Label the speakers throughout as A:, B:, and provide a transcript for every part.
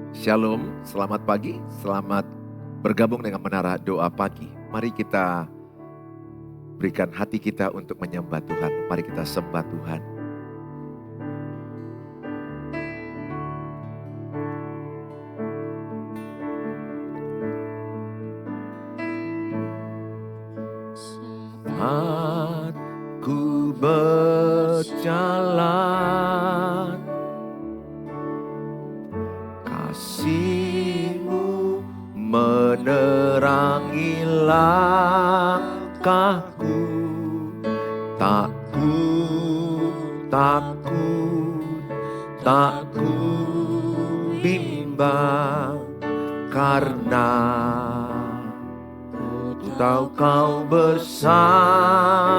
A: Shalom, selamat pagi, selamat bergabung dengan Menara Doa Pagi. Mari kita berikan hati kita untuk menyembah Tuhan. Mari kita sembah Tuhan. Saat ku berjalan, kasih-Mu menerangi langkahku. Tak ku bimbang, karena ku tahu Kau bersamaku.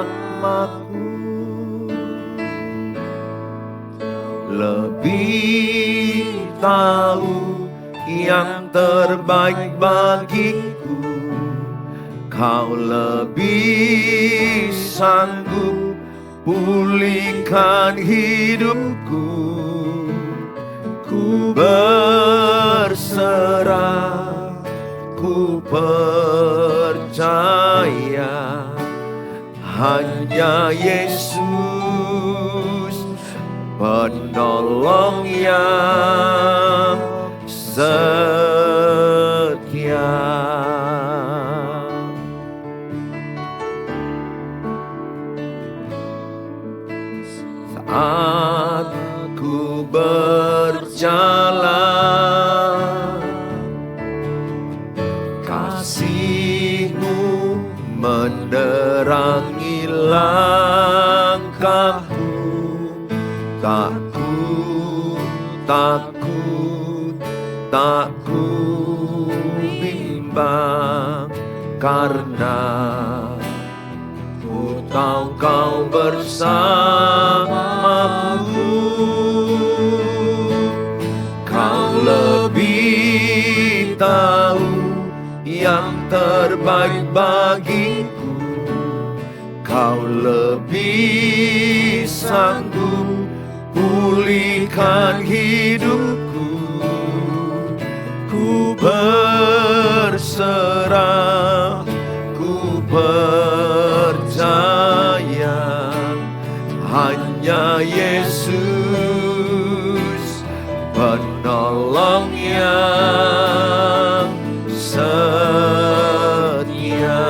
A: Lebih tahu yang terbaik bagiku, Kau lebih sanggup pulihkan hidupku. Ku berserah, ku percaya, hanya Yesus penolong yang setia. Saat ku berjalan, kasih-Mu menerangi langkahku. Tak ku bimbang, karena ku tahu Kau bersamaku. Kau lebih tahu yang terbaik bagiku. Kau lebih sanggup pulihkan hidupku. Ku berserah, ku percaya, hanya Yesus penolong yang setia.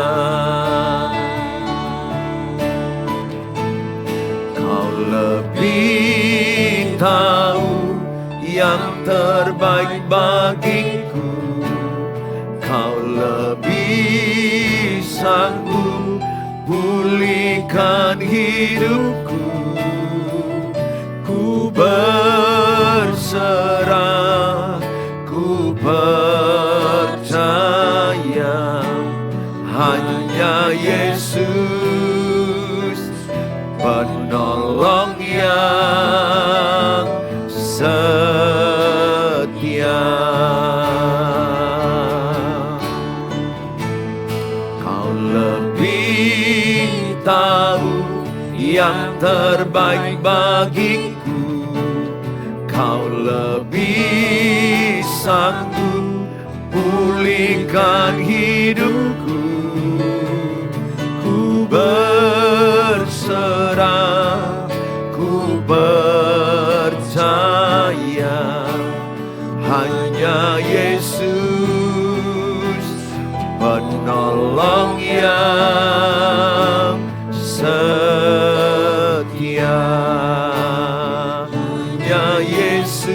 A: Kau lebih tahu yang terbaik bagiku. Kau lebih sanggup pulihkan hidupku. Ku berserah, ku percaya, hanya Yesus penolong yang setia. Kau lebih tahu yang terbaik bagiku. Kau lebih sanggup pulihkan hidupku. Ku berserah, ku percaya, hanya Yesus penolong yang setia. Hanya Yesus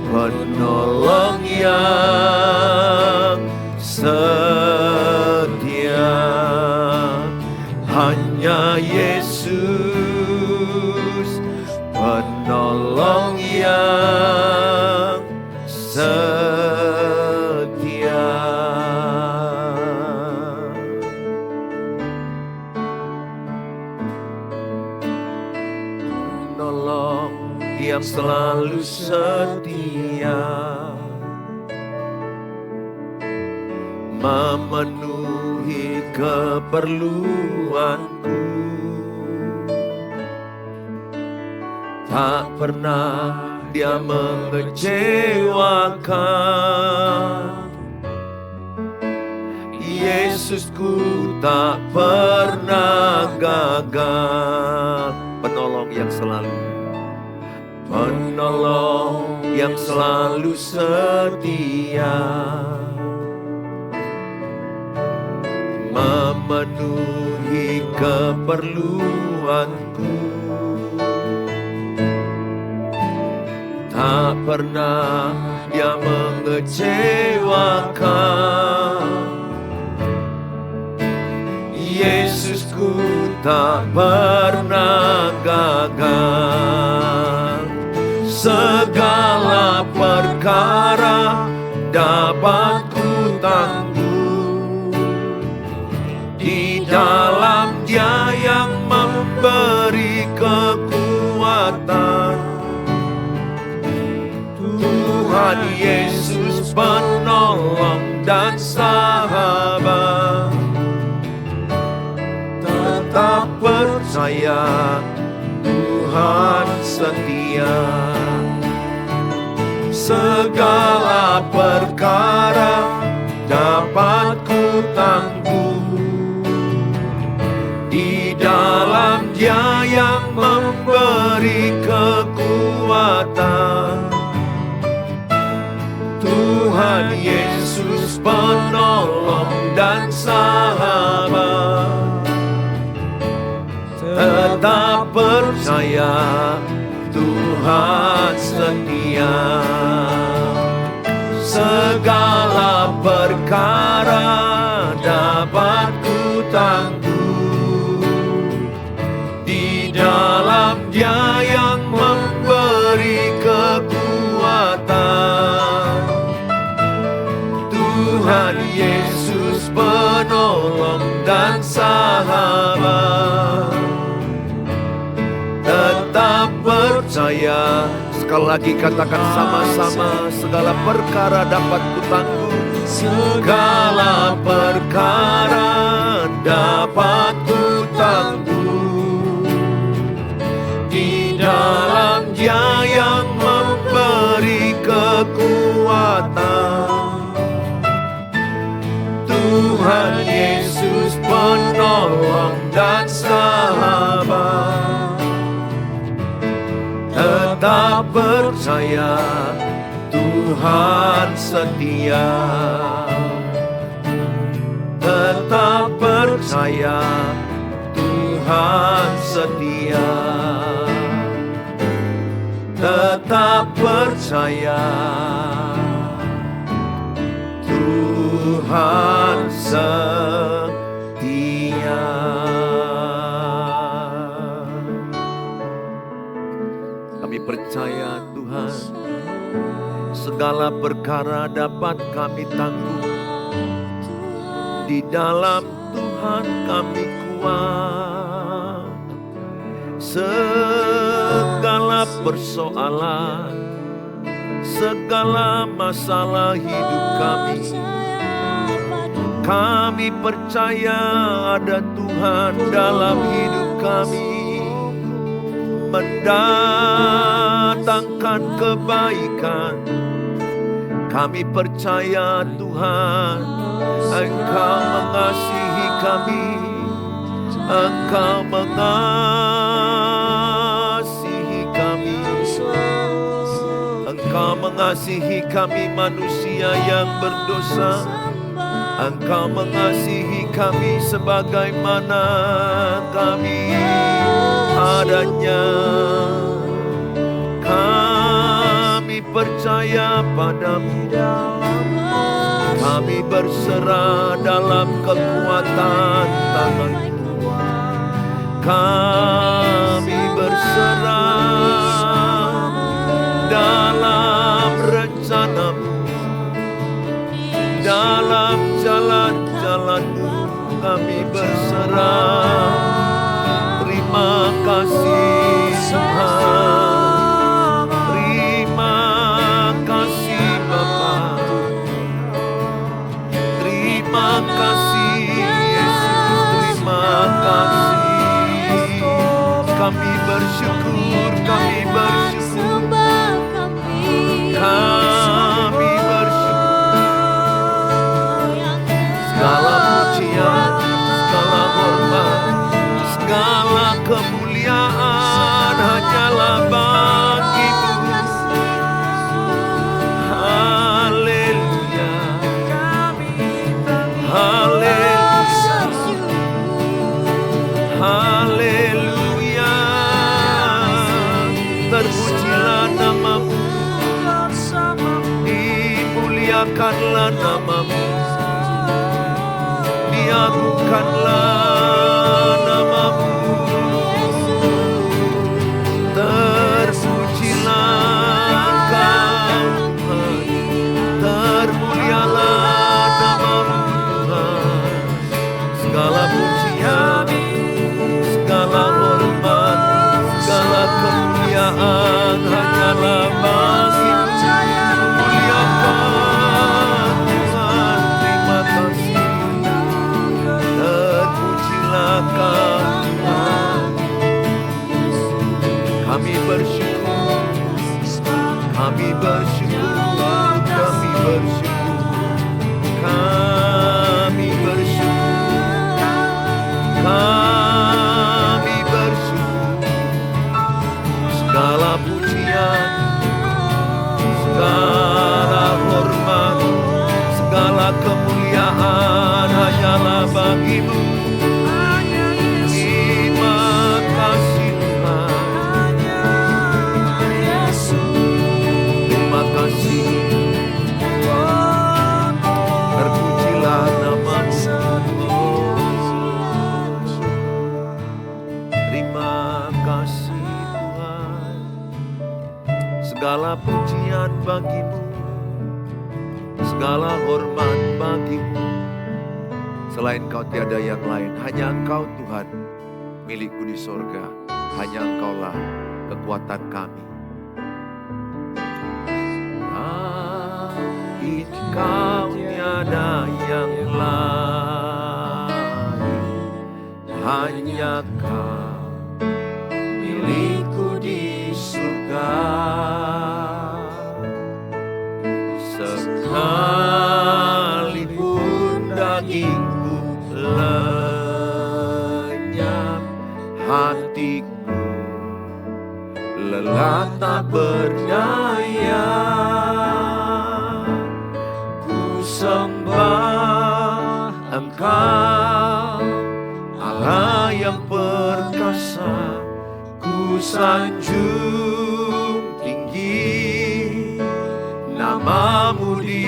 A: penolong yang setia. Hanya Yesus penolong yang setia. Penolong yang selalu setia, memenuhi keperluanku. tak pernah Dia mengecewakan. Yesusku tak pernah gagal. Penolong yang selalu setia, memenuhi keperluanku. Tak pernah Dia mengecewakan. Yesusku tak pernah gagal. Segala perkara dapat ku tangguh di dalam Dia yang memberi kekuatan. Tuhan Yesus penolong dan sahabat. Tetap percaya Tuhan setia. Segala perkara dapat ku tangguh di dalam Dia yang memberi kekuatan. Tuhan Yesus penolong dan sahabat. Tetap percaya Tuhan setia. Segala perkara dapat ku tangguh di dalam Dia yang memberi kekuatan. Tuhan Yesus penolong dan sahabat. Tetap percaya. Sekali lagi katakan sama-sama. Segala perkara dapat ku tangguh. Segala perkara dapat ku tangguh di dalam Dia yang memberi kekuatan. Tuhan Yesus penolong dan sahabat. Tetap percaya Tuhan setia. Tetap percaya Tuhan setia. Tetap percaya Tuhan setia. Kami percaya Tuhan, segala perkara dapat kami tangguh. Di dalam Tuhan kami kuat. Segala persoalan, segala masalah hidup kami percaya ada Tuhan dalam hidup kami, mendatangkan kebaikan. Kami percaya Tuhan, Engkau mengasihi kami, Engkau mengasihi kami, Engkau mengasihi kami manusia yang berdosa. Engkau mengasihi kami sebagaimana kami adanya. Kami percaya padamu, kami berserah dalam kekuatan tangan-Mu. Kami berserah dalam rencana-Mu, dalam jalan-jalan-Mu. Kami berserah. Terima kasih Tuhan, terima kasih Bapa, terima kasih Yesus, terima kasih. Kami bersyukur, kami terpujilah namamu, dimuliakanlah namamu, diagungkanlah namamu. Terpujilah Kau Tuhan, termulialah namamu Tuhan. Segala pujian, segala hormat, segala kemuliaan hanyalah bagi-Mu. Muliakan Tuhan, terima kasih. Terpujilah Kau Tuhan. Kami bersyukur, kami bersyukur, kami bersyukur, kami bersyukur, kami bersyukur. Segala pujian, segala hormat, segala kemuliaan hanyalah bagi-Mu. Terima kasih Tuhan, terima kasih. Terpujilah namamu. Terima kasih Tuhan. Segala pujian bagi-Mu, segala hormat bagi-Mu. Selain Kau tiada yang lain, hanya Engkau Tuhan, milikku di sorga. Hanya Engkaulah kekuatan kami. Selain Kau tiada yang lain, hanya Kau milikku di surga. Sekalipun dagingku lenyap, hatiku lelah tak berdaya. Ku sembah Engkau, Allah yang perkasa. Ku sanjung tinggi namamu di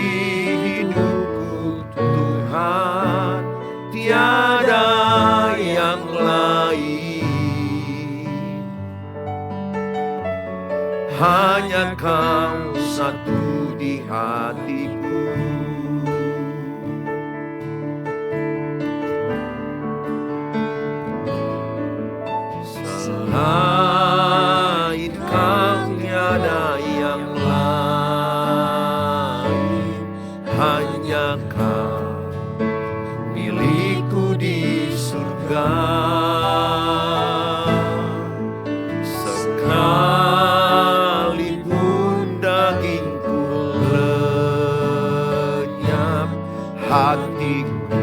A: hidupku Tuhan, tiada yang lain. Hanya Kau satu di hatiku. Selain Kau tiada yang lain, hanya Kau milikku di surga. Sekalipun dagingku lenyap, hatiku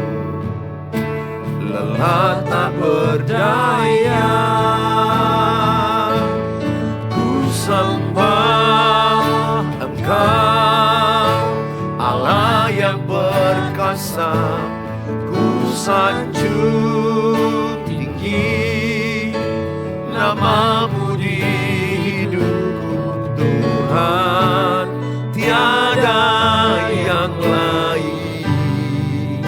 A: lelah tak berdaya. Ku sembah Engkau, Allah yang perkasa. Ku sanjung tinggi namamu di hidupku Tuhan, tiada yang lain.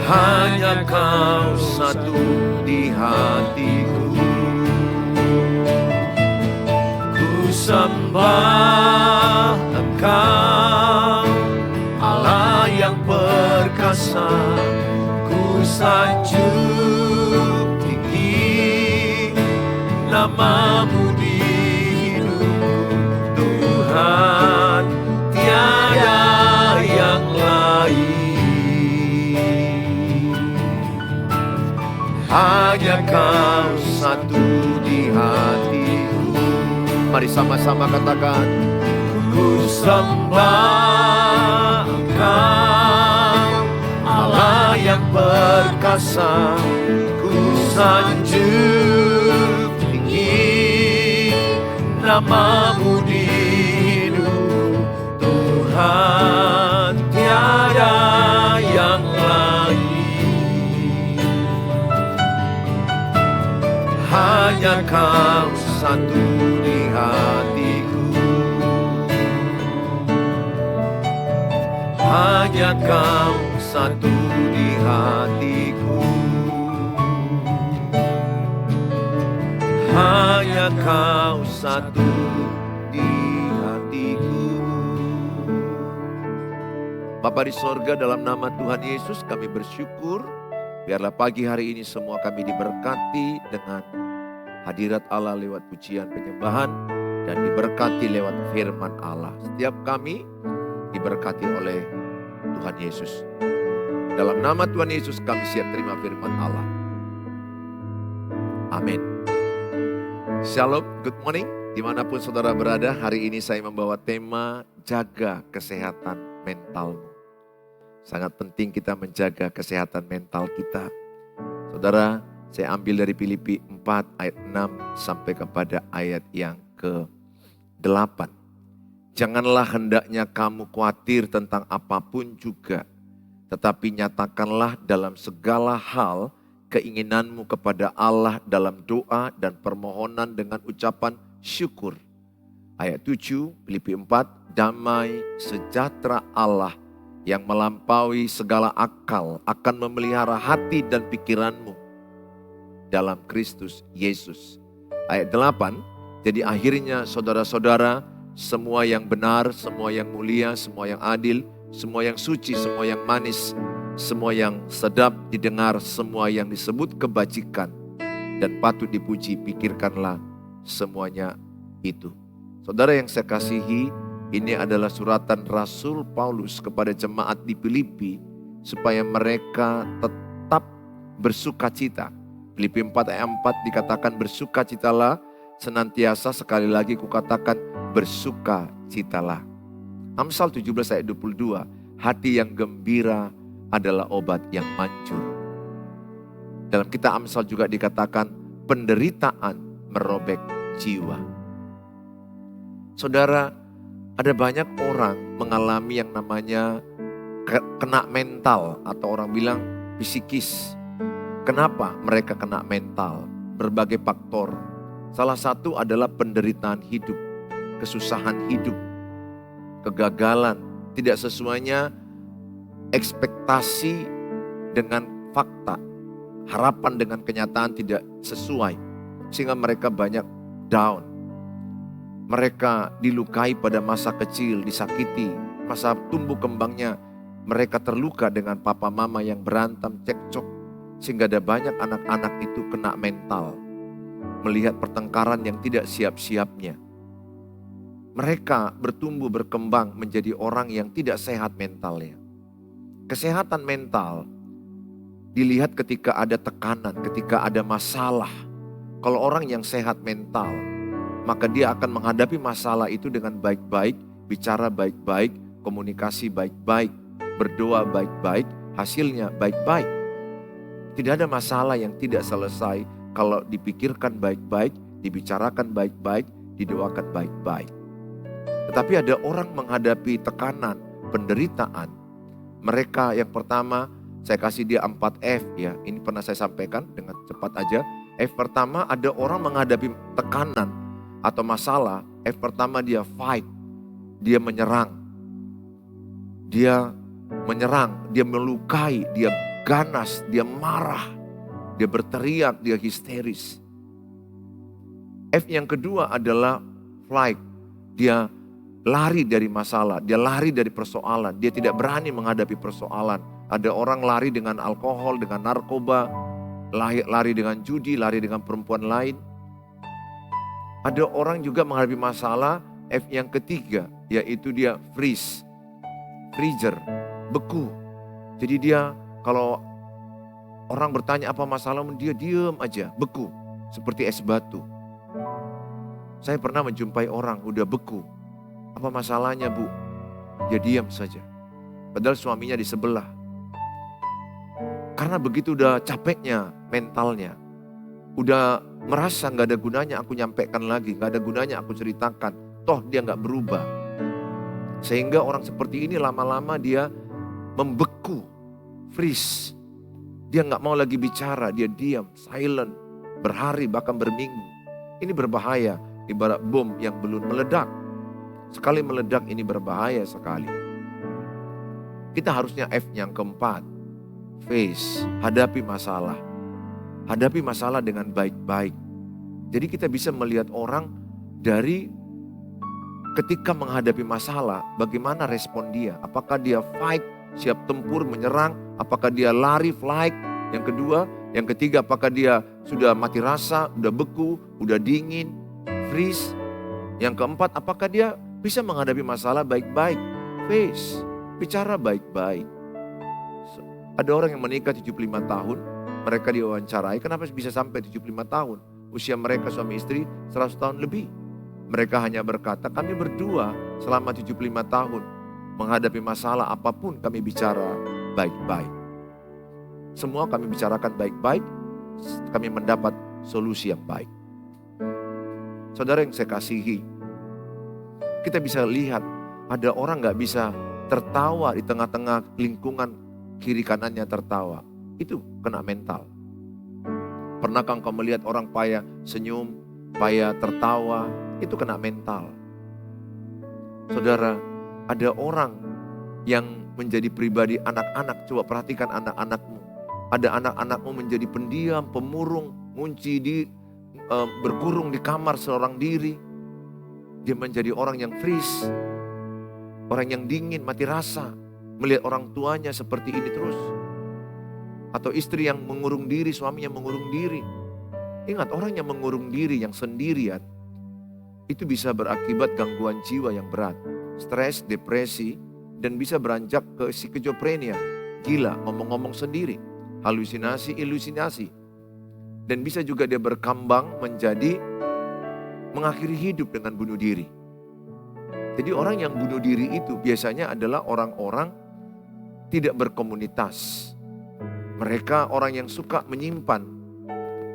A: Hanya Kau satu di hatiku. Ku sembah Engkau, Allah yang perkasa. Ku sanjung tinggi namamu di hidupku Tuhan, tiada yang lain. Hanya Kau satu di hatiku. Mari sama-sama katakan. Ku sembah Engkau, Allah yang perkasa. Ku sanjung tinggi namamu di hidupku Tuhan, tiada yang lain. Hanya Kau satu di hatiku. Hanya Kau satu di hatiku. Hanya Kau satu di hatiku. Bapa di sorga, dalam nama Tuhan Yesus kami bersyukur. Biarlah pagi hari ini semua kami diberkati dengan hadirat Allah lewat pujian penyembahan dan diberkati lewat firman Allah. Setiap kami diberkati oleh Tuhan Yesus. Dalam nama Tuhan Yesus kami siap terima firman Allah. Amin. Shalom, good morning. Dimanapun saudara berada, hari ini saya membawa tema jaga kesehatan mentalmu. Sangat penting kita menjaga kesehatan mental kita. Saudara, saya ambil dari Filipi 4 ayat 6 sampai kepada ayat yang ke-8. Janganlah hendaknya kamu khawatir tentang apapun juga, tetapi nyatakanlah dalam segala hal keinginanmu kepada Allah dalam doa dan permohonan dengan ucapan syukur. Ayat 7, Filipi 4, damai sejahtera Allah yang melampaui segala akal akan memelihara hati dan pikiranmu dalam Kristus Yesus. Ayat 8, jadi akhirnya saudara-saudara, semua yang benar, semua yang mulia, semua yang adil, semua yang suci, semua yang manis, semua yang sedap didengar, semua yang disebut kebajikan dan patut dipuji, pikirkanlah semuanya itu. Saudara yang saya kasihi, ini adalah suratan Rasul Paulus kepada jemaat di Filipi supaya mereka tetap bersukacita. Filipi 4 ayat 4 dikatakan bersukacitalah senantiasa, sekali lagi kukatakan bersukacitalah. Amsal 17 ayat 22, hati yang gembira adalah obat yang manjur. Dalam kitab Amsal juga dikatakan penderitaan merobek jiwa. Saudara, ada banyak orang mengalami yang namanya kena mental atau orang bilang psikis. Kenapa mereka kena mental? Berbagai faktor. Salah satu adalah penderitaan hidup, kesusahan hidup, kegagalan, tidak sesuainya ekspektasi dengan fakta, harapan dengan kenyataan tidak sesuai, sehingga mereka banyak down. Mereka dilukai pada masa kecil, disakiti, masa tumbuh kembangnya mereka terluka dengan papa mama yang berantem, cekcok, sehingga ada banyak anak-anak itu kena mental, melihat pertengkaran yang tidak siap-siapnya. Mereka bertumbuh berkembang menjadi orang yang tidak sehat mentalnya. Kesehatan mental dilihat ketika ada tekanan, ketika ada masalah. Kalau orang yang sehat mental, maka dia akan menghadapi masalah itu dengan baik-baik, bicara baik-baik, komunikasi baik-baik, berdoa baik-baik, hasilnya baik-baik. Tidak ada masalah yang tidak selesai kalau dipikirkan baik-baik, dibicarakan baik-baik, didoakan baik-baik. Tetapi ada orang menghadapi tekanan, penderitaan. Mereka yang pertama, saya kasih dia 4F ya. Ini pernah saya sampaikan dengan cepat aja. F pertama, ada orang menghadapi tekanan atau masalah. F pertama dia fight. Dia menyerang. Dia menyerang, dia melukai, dia ganas, dia marah. Dia berteriak, dia histeris. F yang kedua adalah flight. Dia lari dari masalah, dia lari dari persoalan, dia tidak berani menghadapi persoalan. Ada orang lari dengan alkohol, dengan narkoba, lari dengan judi, lari dengan perempuan lain. Ada orang juga menghadapi masalah F yang ketiga, yaitu dia freezer, beku. Jadi dia kalau orang bertanya apa masalahmu, dia diam aja, beku, seperti es batu. Saya pernah menjumpai orang udah beku. Apa masalahnya bu? Dia diam saja. Padahal suaminya di sebelah. Karena begitu udah capeknya mentalnya. Udah merasa gak ada gunanya aku nyampaikan lagi. Gak ada gunanya aku ceritakan. Toh dia gak berubah. Sehingga orang seperti ini lama-lama dia membeku. Freeze. Dia gak mau lagi bicara. Dia diam, silent. berhari, bahkan berminggu. Ini berbahaya, ibarat bom yang belum meledak. Sekali meledak ini berbahaya sekali. Kita harusnya F yang keempat, face, hadapi masalah. Hadapi masalah dengan baik-baik. Jadi kita bisa melihat orang dari ketika menghadapi masalah, bagaimana respon dia. Apakah dia fight, siap tempur, menyerang. Apakah dia lari, flight. Yang kedua, yang ketiga, apakah dia sudah mati rasa, udah beku, udah dingin, freeze. Yang keempat, apakah dia bisa menghadapi masalah baik-baik, face, bicara baik-baik. Ada orang yang menikah 75 tahun, mereka diwawancarai, kenapa bisa sampai 75 tahun? Usia mereka suami istri 100 tahun lebih. Mereka hanya berkata, kami berdua selama 75 tahun menghadapi masalah apapun kami bicara baik-baik. Semua kami bicarakan baik-baik, kami mendapat solusi yang baik. Saudara yang saya kasihi, kita bisa lihat ada orang gak bisa tertawa di tengah-tengah lingkungan kiri kanannya tertawa. Itu kena mental. Pernahkah engkau melihat orang payah senyum, payah tertawa? Itu kena mental. Saudara, ada orang yang menjadi pribadi anak-anak. Coba perhatikan anak-anakmu. Ada anak-anakmu menjadi pendiam, pemurung, berkurung di kamar seorang diri. Dia menjadi orang yang freeze, orang yang dingin, mati rasa. Melihat orang tuanya seperti ini terus. Atau istri yang mengurung diri, suaminya mengurung diri. Ingat, orang yang mengurung diri, yang sendirian, itu bisa berakibat gangguan jiwa yang berat. Stres, depresi, dan bisa beranjak ke skizofrenia. Gila, ngomong-ngomong sendiri. Halusinasi, ilusinasi. Dan bisa juga dia berkembang menjadi mengakhiri hidup dengan bunuh diri. Jadi orang yang bunuh diri itu biasanya adalah orang-orang tidak berkomunitas. Mereka orang yang suka menyimpan.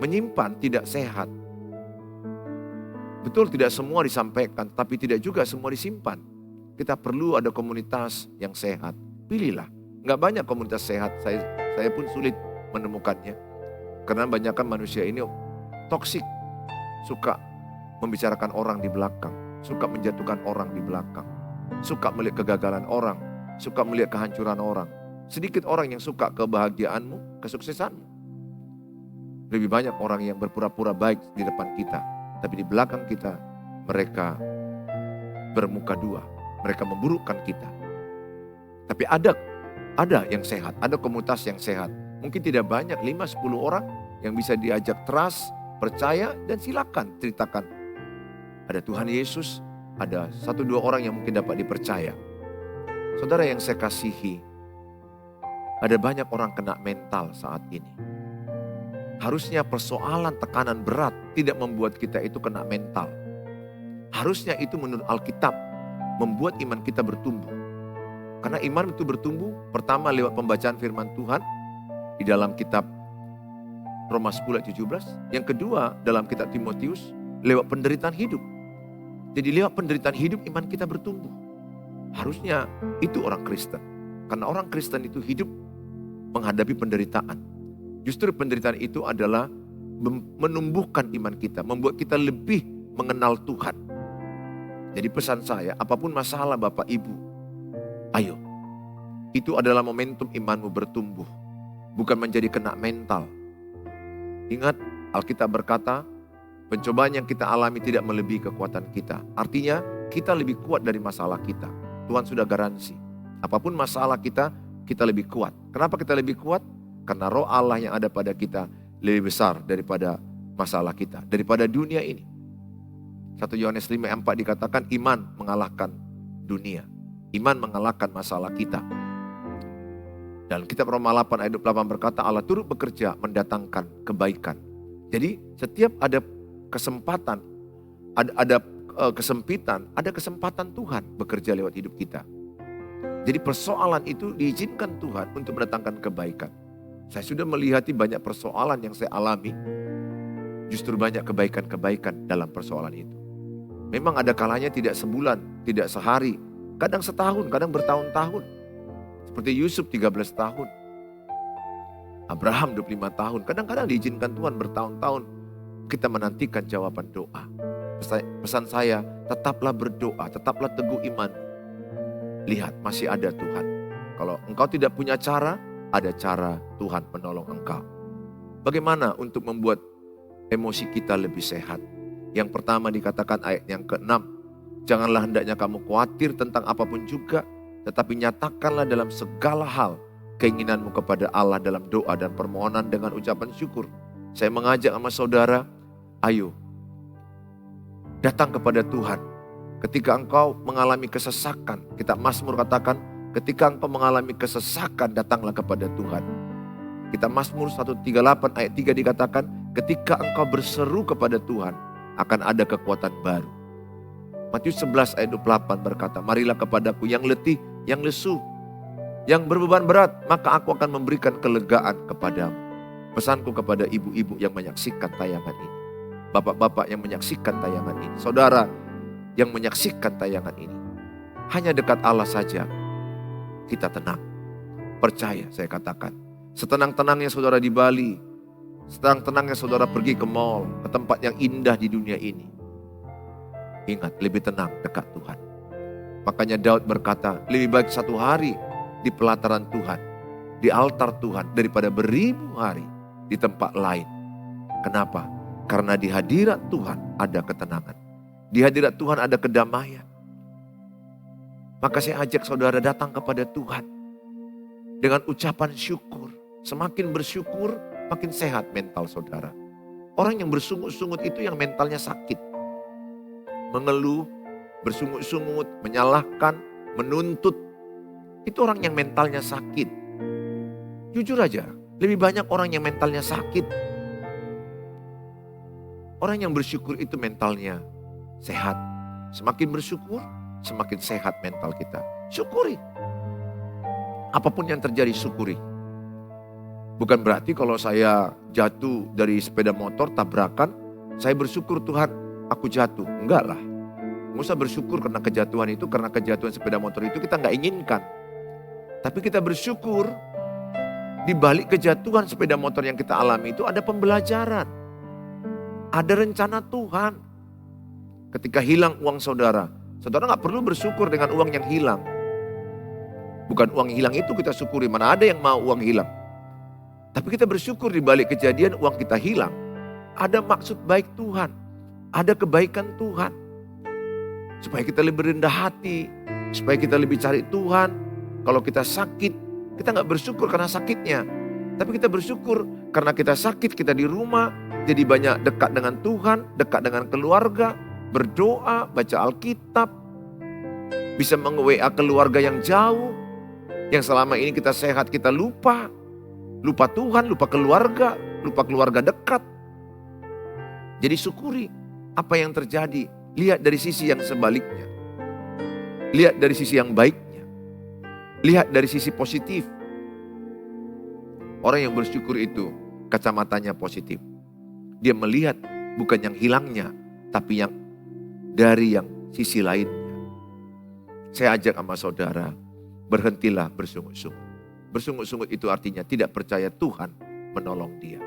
A: Menyimpan tidak sehat. Betul tidak semua disampaikan, tapi tidak juga semua disimpan. Kita perlu ada komunitas yang sehat. Pilihlah. Nggak banyak komunitas sehat, saya pun sulit menemukannya. Karena banyakkan manusia ini toksik. Suka membicarakan orang di belakang. Suka menjatuhkan orang di belakang. Suka melihat kegagalan orang. Suka melihat kehancuran orang. Sedikit orang yang suka kebahagiaanmu, kesuksesanmu. Lebih banyak orang yang berpura-pura baik di depan kita. Tapi di belakang kita, mereka bermuka dua. Mereka memburukkan kita. Tapi ada yang sehat, ada komunitas yang sehat. Mungkin tidak banyak, 5-10 orang yang bisa diajak trust, percaya, dan silakan ceritakan. Ada Tuhan Yesus, ada 1-2 orang yang mungkin dapat dipercaya. Saudara yang saya kasihi, ada banyak orang kena mental saat ini. Harusnya persoalan tekanan berat tidak membuat kita itu kena mental. Harusnya itu menurut Alkitab membuat iman kita bertumbuh. Karena iman itu bertumbuh pertama lewat pembacaan firman Tuhan di dalam kitab Roma 10:17. Yang kedua dalam kitab Timotius lewat penderitaan hidup. Jadi lewat penderitaan hidup iman kita bertumbuh. Harusnya itu orang Kristen. Karena orang Kristen itu hidup menghadapi penderitaan. Justru penderitaan itu adalah menumbuhkan iman kita, membuat kita lebih mengenal Tuhan. Jadi pesan saya, apapun masalah Bapak Ibu, ayo. Itu adalah momentum imanmu bertumbuh, bukan menjadi kena mental. Ingat, Alkitab berkata, pencobaan yang kita alami tidak melebihi kekuatan kita. Artinya, kita lebih kuat dari masalah kita. Tuhan sudah garansi. Apapun masalah kita, kita lebih kuat. Kenapa kita lebih kuat? Karena roh Allah yang ada pada kita lebih besar daripada masalah kita, daripada dunia ini. 1 Yohanes 5:4 dikatakan iman mengalahkan dunia. Iman mengalahkan masalah kita. Dan kitab Roma 8 ayat 28 berkata Allah turut bekerja mendatangkan kebaikan. Jadi setiap ada kesempatan, ada kesempitan, ada kesempatan Tuhan bekerja lewat hidup kita. Jadi persoalan itu diizinkan Tuhan untuk mendatangkan kebaikan. Saya sudah melihat banyak persoalan yang saya alami. Justru banyak kebaikan-kebaikan dalam persoalan itu. Memang ada kalanya tidak sebulan, tidak sehari. Kadang setahun, kadang bertahun-tahun. Seperti Yusuf 13 tahun. Abraham 25 tahun. Kadang-kadang diizinkan Tuhan bertahun-tahun kita menantikan jawaban doa. Pesan saya, tetaplah berdoa, tetaplah teguh iman. Lihat, masih ada Tuhan. Kalau engkau tidak punya cara, ada cara Tuhan menolong engkau. Bagaimana untuk membuat emosi kita lebih sehat? Yang pertama dikatakan ayat yang ke-6. Janganlah hendaknya kamu khawatir tentang apapun juga, tetapi nyatakanlah dalam segala hal keinginanmu kepada Allah dalam doa dan permohonan dengan ucapan syukur. Saya mengajak sama saudara, ayo datang kepada Tuhan. Ketika engkau mengalami kesesakan, kitab Mazmur katakan, ketika engkau mengalami kesesakan, datanglah kepada Tuhan. Kitab Mazmur 138 ayat 3 dikatakan, ketika engkau berseru kepada Tuhan, akan ada kekuatan baru. Matius 11 ayat 28 berkata, marilah kepadaku yang letih, yang lesu, yang berbeban berat, maka aku akan memberikan kelegaan kepadamu. Pesanku kepada ibu-ibu yang menyaksikan tayangan ini, bapak-bapak yang menyaksikan tayangan ini, saudara yang menyaksikan tayangan ini, hanya dekat Allah saja kita tenang. Percaya, saya katakan, setenang-tenangnya saudara di Bali, setenang-tenangnya saudara pergi ke mall, ke tempat yang indah di dunia ini, ingat, lebih tenang dekat Tuhan. Makanya Daud berkata, lebih baik satu hari di pelataran Tuhan, di altar Tuhan, daripada beribu hari di tempat lain. Kenapa? Karena di hadirat Tuhan ada ketenangan. Di hadirat Tuhan ada kedamaian. Maka saya ajak saudara datang kepada Tuhan dengan ucapan syukur. Semakin bersyukur, makin sehat mental saudara. Orang yang bersungut-sungut itu yang mentalnya sakit. Mengeluh, bersungut-sungut, menyalahkan, menuntut. Itu orang yang mentalnya sakit. Jujur aja, lebih banyak orang yang mentalnya sakit. Orang yang bersyukur itu mentalnya sehat. Semakin bersyukur, semakin sehat mental kita. Syukuri. Apapun yang terjadi, syukuri. Bukan berarti kalau saya jatuh dari sepeda motor, tabrakan, saya bersyukur Tuhan, aku jatuh. Enggak lah. Nggak usah bersyukur karena kejatuhan itu, karena kejatuhan sepeda motor itu kita nggak inginkan. Tapi kita bersyukur, di balik kejatuhan sepeda motor yang kita alami itu ada pembelajaran. Ada rencana Tuhan. Ketika hilang uang saudara, saudara nggak perlu bersyukur dengan uang yang hilang. Bukan uang hilang itu kita syukuri, mana ada yang mau uang hilang. Tapi kita bersyukur di balik kejadian uang kita hilang. Ada maksud baik Tuhan, ada kebaikan Tuhan. Supaya kita lebih rendah hati, supaya kita lebih cari Tuhan. Kalau kita sakit, kita nggak bersyukur karena sakitnya. Tapi kita bersyukur karena kita sakit, kita di rumah, jadi banyak dekat dengan Tuhan, dekat dengan keluarga, berdoa, baca Alkitab, bisa menge-WA keluarga yang jauh, yang selama ini kita sehat kita lupa Tuhan, lupa keluarga dekat. Jadi syukuri apa yang terjadi, lihat dari sisi yang sebaliknya, lihat dari sisi yang baiknya, lihat dari sisi positif. Orang yang bersyukur itu kacamatanya positif. Dia melihat bukan yang hilangnya, tapi yang dari yang sisi lainnya. Saya ajak sama saudara, berhentilah bersungut-sungut. Bersungut-sungut itu artinya tidak percaya Tuhan menolong dia.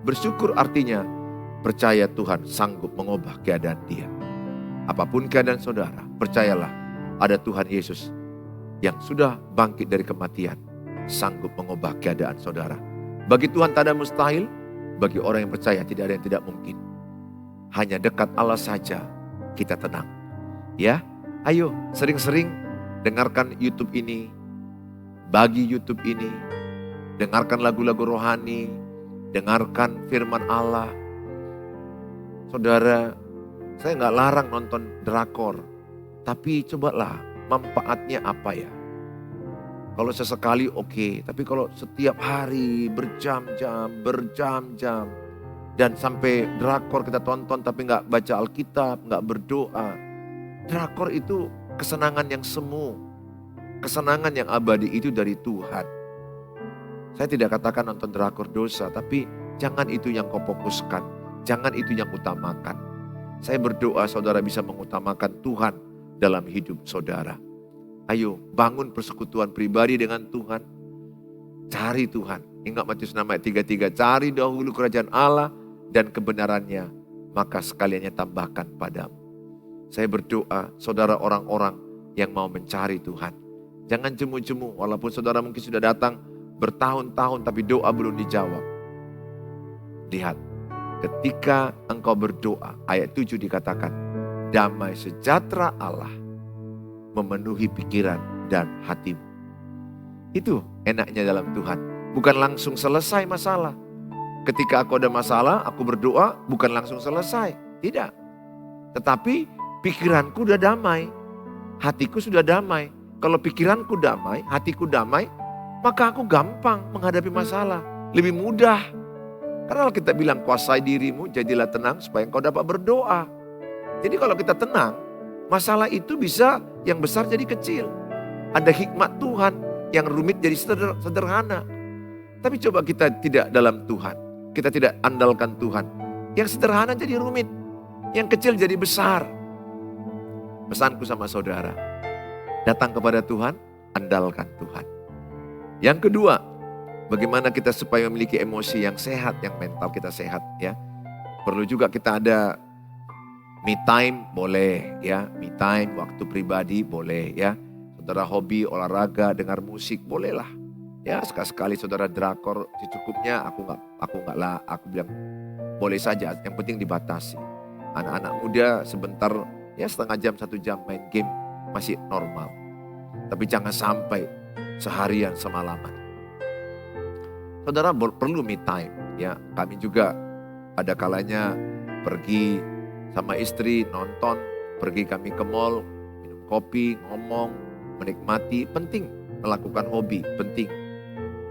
A: Bersyukur artinya percaya Tuhan sanggup mengubah keadaan dia. Apapun keadaan saudara, percayalah ada Tuhan Yesus yang sudah bangkit dari kematian, sanggup mengubah keadaan saudara. Bagi Tuhan tak ada mustahil, bagi orang yang percaya tidak ada yang tidak mungkin. Hanya dekat Allah saja kita tenang. Ya, ayo sering-sering dengarkan YouTube ini, bagi YouTube ini, dengarkan lagu-lagu rohani, dengarkan firman Allah. Saudara, saya nggak larang nonton drakor, tapi cobalah manfaatnya apa ya. Kalau sesekali oke, tapi kalau setiap hari berjam-jam, dan sampai drakor kita tonton tapi nggak baca Alkitab, nggak berdoa. Drakor itu kesenangan yang semu, kesenangan yang abadi itu dari Tuhan. Saya tidak katakan nonton drakor dosa, tapi jangan itu yang kau fokuskan, jangan itu yang utamakan. Saya berdoa saudara bisa mengutamakan Tuhan dalam hidup saudara. Ayo bangun persekutuan pribadi dengan Tuhan. Cari Tuhan. Ingat Matius 6 ayat 33, cari dahulu kerajaan Allah dan kebenarannya, maka sekaliannya tambahkan padamu. Saya berdoa, saudara orang-orang yang mau mencari Tuhan, jangan jemu-jemu, walaupun saudara mungkin sudah datang bertahun-tahun tapi doa belum dijawab. Lihat, ketika engkau berdoa, ayat 7 dikatakan, damai sejahtera Allah memenuhi pikiran dan hatimu. Itu enaknya dalam Tuhan. Bukan langsung selesai masalah. Ketika aku ada masalah, aku berdoa bukan langsung selesai. Tidak. Tetapi pikiranku sudah damai. Hatiku sudah damai. Kalau pikiranku damai, hatiku damai, maka aku gampang menghadapi masalah. Lebih mudah. Karena kita bilang kuasai dirimu, jadilah tenang supaya engkau dapat berdoa. Jadi kalau kita tenang, masalah itu bisa yang besar jadi kecil. Ada hikmat Tuhan, yang rumit jadi sederhana. Tapi coba kita tidak dalam Tuhan. Kita tidak andalkan Tuhan. Yang sederhana jadi rumit. Yang kecil jadi besar. Pesanku sama saudara, datang kepada Tuhan, andalkan Tuhan. Yang kedua, bagaimana kita supaya memiliki emosi yang sehat, yang mental kita sehat, ya. Perlu juga kita ada me time, boleh ya. Me time, waktu pribadi, boleh ya. Saudara hobi, olahraga, dengar musik, bolehlah. Ya, sekali-sekali saudara drakor secukupnya, aku bilang boleh saja, yang penting dibatasi. Anak-anak muda sebentar, ya setengah jam, 1 jam main game masih normal. Tapi jangan sampai seharian semalaman. Saudara perlu me time, ya. Kami juga ada kalanya pergi sama istri nonton, pergi kami ke mall, minum kopi, ngomong, menikmati, penting melakukan hobi, penting.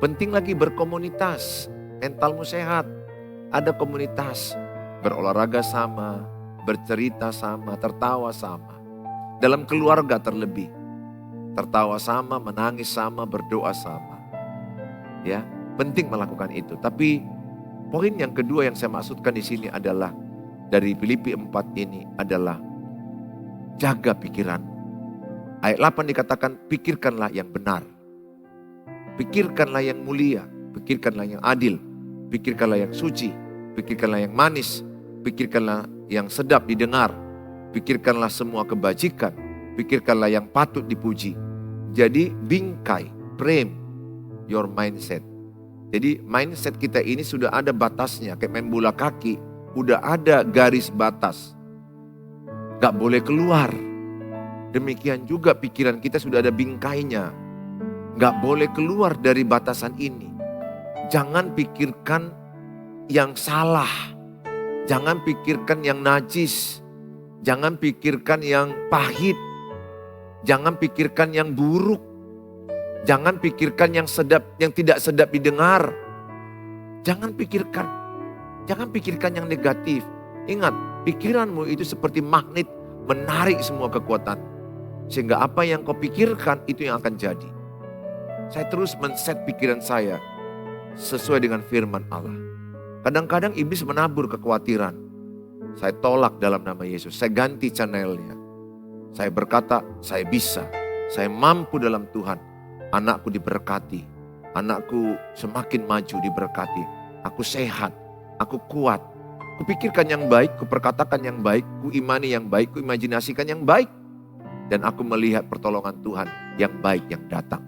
A: Penting lagi berkomunitas, mentalmu sehat. Ada komunitas, berolahraga sama, bercerita sama, tertawa sama. Dalam keluarga terlebih, tertawa sama, menangis sama, berdoa sama. Ya, penting melakukan itu. Tapi poin yang kedua yang saya maksudkan di sini adalah dari Filipi 4 ini adalah jaga pikiran. Ayat 8 dikatakan, pikirkanlah yang benar. Pikirkanlah yang mulia. Pikirkanlah yang adil. Pikirkanlah yang suci. Pikirkanlah yang manis. Pikirkanlah yang sedap didengar. Pikirkanlah semua kebajikan. Pikirkanlah yang patut dipuji. Jadi bingkai, frame your mindset. Jadi mindset kita ini sudah ada batasnya. Kayak main bola kaki, udah ada garis batas. Gak boleh keluar. Demikian juga pikiran kita sudah ada bingkainya. Gak boleh keluar dari batasan ini. Jangan pikirkan yang salah. Jangan pikirkan yang najis. Jangan pikirkan yang pahit. Jangan pikirkan yang buruk. Jangan pikirkan yang sedap, yang tidak sedap didengar. Jangan pikirkan yang negatif. Ingat, pikiranmu itu seperti magnet menarik semua kekuatan. Sehingga apa yang kau pikirkan itu yang akan jadi. Saya terus men-set pikiran saya sesuai dengan firman Allah. Kadang-kadang iblis menabur kekhawatiran. Saya tolak dalam nama Yesus. Saya ganti channelnya. Saya berkata, saya bisa. Saya mampu dalam Tuhan. Anakku diberkati. Anakku semakin maju diberkati. Aku sehat. Aku kuat. Kupikirkan yang baik, kuperkatakan yang baik, kuimani yang baik, kuimajinasikan yang baik. Dan aku melihat pertolongan Tuhan yang baik yang datang.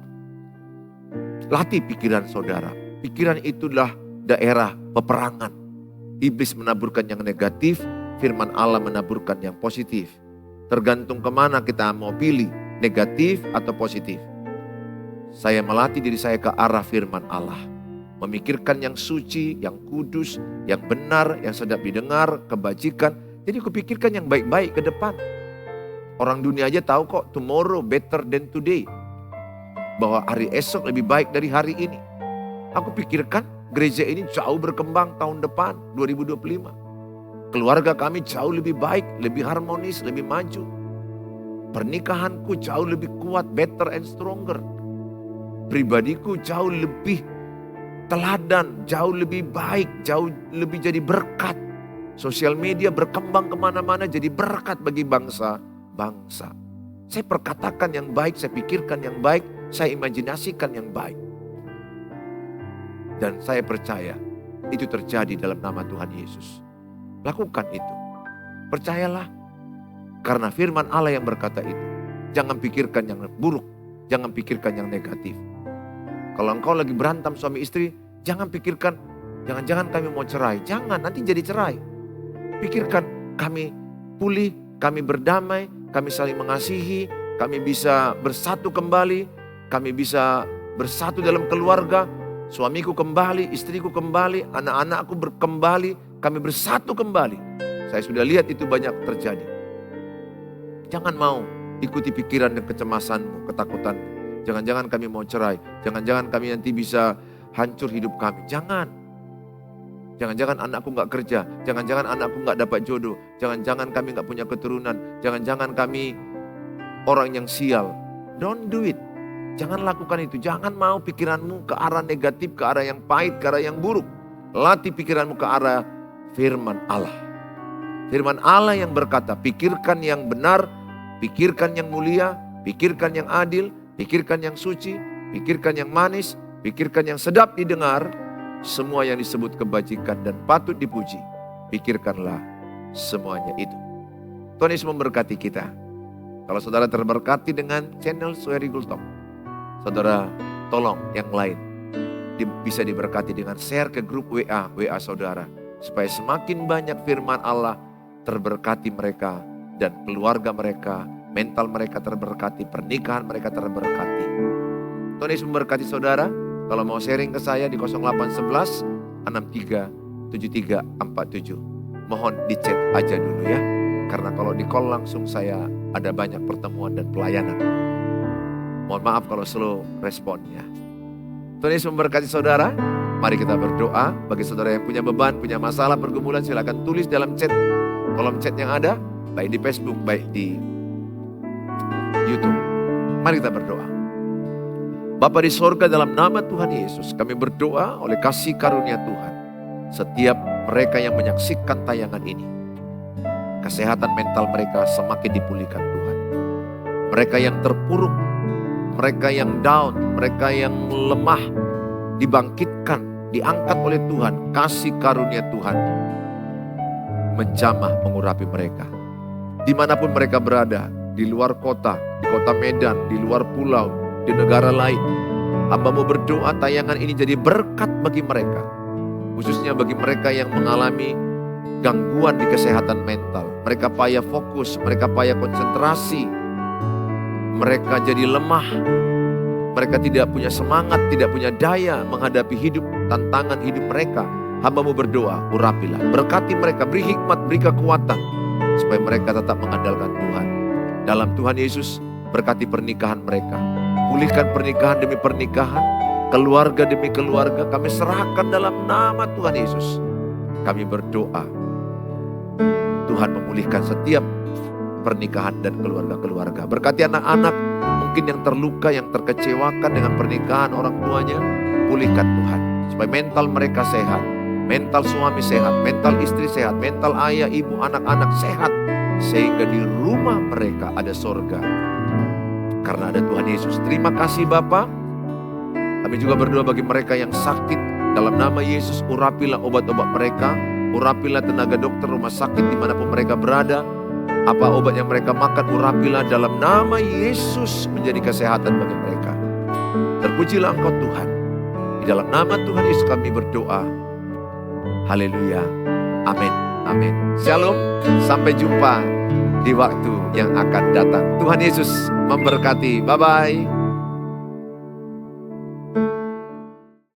A: Latih pikiran saudara. Pikiran itulah daerah peperangan. Iblis menaburkan yang negatif, firman Allah menaburkan yang positif. Tergantung kemana kita mau pilih, negatif atau positif. Saya melatih diri saya ke arah firman Allah. Memikirkan yang suci, yang kudus, yang benar, yang sedap didengar, kebajikan. Jadi kupikirkan yang baik-baik ke depan. Orang dunia aja tahu kok, tomorrow better than today. Bahwa hari esok lebih baik dari hari ini. Aku pikirkan gereja ini jauh berkembang tahun depan, 2025. Keluarga kami jauh lebih baik, lebih harmonis, lebih maju. Pernikahanku jauh lebih kuat, better and stronger. Pribadiku jauh lebih teladan, jauh lebih baik, jauh lebih jadi berkat. Sosial media berkembang kemana-mana jadi berkat bagi bangsa. Saya perkatakan yang baik, saya pikirkan yang baik, saya imajinasikan yang baik. Dan saya percaya itu terjadi dalam nama Tuhan Yesus. Lakukan itu. Percayalah. Karena firman Allah yang berkata itu. Jangan pikirkan yang buruk. Jangan pikirkan yang negatif. Kalau engkau lagi berantem suami istri, jangan pikirkan, jangan-jangan kami mau cerai. Jangan, nanti jadi cerai. Pikirkan, kami pulih, kami berdamai, kami saling mengasihi, kami bisa bersatu kembali, kami bisa bersatu dalam keluarga, suamiku kembali, istriku kembali, anak-anakku kembali, kami bersatu kembali. Saya sudah lihat itu banyak terjadi. Jangan mau ikuti pikiran dan kecemasanmu, ketakutanmu. Jangan-jangan kami mau cerai, jangan-jangan kami nanti bisa hancur hidup kami. Jangan. Jangan-jangan anakku gak kerja, jangan-jangan anakku gak dapat jodoh, jangan-jangan kami gak punya keturunan, jangan-jangan kami orang yang sial. Don't do it. Jangan lakukan itu. Jangan mau pikiranmu ke arah negatif, ke arah yang pahit, ke arah yang buruk. Latih pikiranmu ke arah firman Allah. Firman Allah yang berkata, pikirkan yang benar, pikirkan yang mulia, pikirkan yang adil, pikirkan yang suci, pikirkan yang manis, pikirkan yang sedap didengar. Semua yang disebut kebajikan dan patut dipuji. Pikirkanlah semuanya itu. Tuhan Yesus memberkati kita. Kalau saudara terberkati dengan channel Suheri Gultom, saudara tolong yang lain bisa diberkati dengan share ke grup WA saudara. Supaya semakin banyak firman Allah terberkati mereka dan keluarga mereka, mental mereka terberkati, pernikahan mereka terberkati. Tuhan Yesus memberkati saudara. Kalau mau sharing ke saya di 0811 63 73 47. Mohon di chat aja dulu ya. Karena kalau di call langsung saya ada banyak pertemuan dan pelayanan. Mohon maaf kalau slow responnya. Tuhan Yesus memberkati saudara. Mari kita berdoa. Bagi saudara yang punya beban, punya masalah, pergumulan, silakan tulis dalam chat, kolom chat yang ada, baik di Facebook, baik di YouTube. Mari kita berdoa. Bapa di sorga, dalam nama Tuhan Yesus, kami berdoa oleh kasih karunia Tuhan. Setiap mereka yang menyaksikan tayangan ini, kesehatan mental mereka semakin dipulihkan Tuhan. Mereka yang terpuruk, mereka yang down, mereka yang lemah, dibangkitkan, diangkat oleh Tuhan. Kasih karunia Tuhan menjamah mengurapi mereka. Dimanapun mereka berada, di luar kota, di kota Medan, di luar pulau, di negara lain. Hamba-Mu berdoa tayangan ini jadi berkat bagi mereka. Khususnya bagi mereka yang mengalami gangguan di kesehatan mental. Mereka payah fokus, mereka payah konsentrasi. Mereka jadi lemah. Mereka tidak punya semangat, tidak punya daya menghadapi hidup, tantangan hidup mereka. Hamba-Mu berdoa, urapilah, berkati mereka, beri hikmat, beri kekuatan. Supaya mereka tetap mengandalkan Tuhan. Dalam Tuhan Yesus, berkati pernikahan mereka. Pulihkan pernikahan demi pernikahan, keluarga demi keluarga. Kami serahkan dalam nama Tuhan Yesus. Kami berdoa, Tuhan memulihkan setiap pernikahan dan keluarga-keluarga. Berkati anak-anak mungkin yang terluka, yang terkecewakan dengan pernikahan orang tuanya. Pulihkan Tuhan, supaya mental mereka sehat. Mental suami sehat, mental istri sehat, mental ayah, ibu, anak-anak sehat. Sehingga di rumah mereka ada sorga. Karena ada Tuhan Yesus. Terima kasih Bapa. Kami juga berdoa bagi mereka yang sakit. Dalam nama Yesus, urapilah obat-obat mereka. Urapilah tenaga dokter rumah sakit dimanapun mereka berada. Apa obat yang mereka makan, urapilah dalam nama Yesus menjadi kesehatan bagi mereka. Terpujilah Engkau Tuhan. Di dalam nama Tuhan Yesus kami berdoa. Haleluya. Amin. Amin. Shalom. Sampai jumpa di waktu yang akan datang. Tuhan Yesus memberkati. Bye-bye.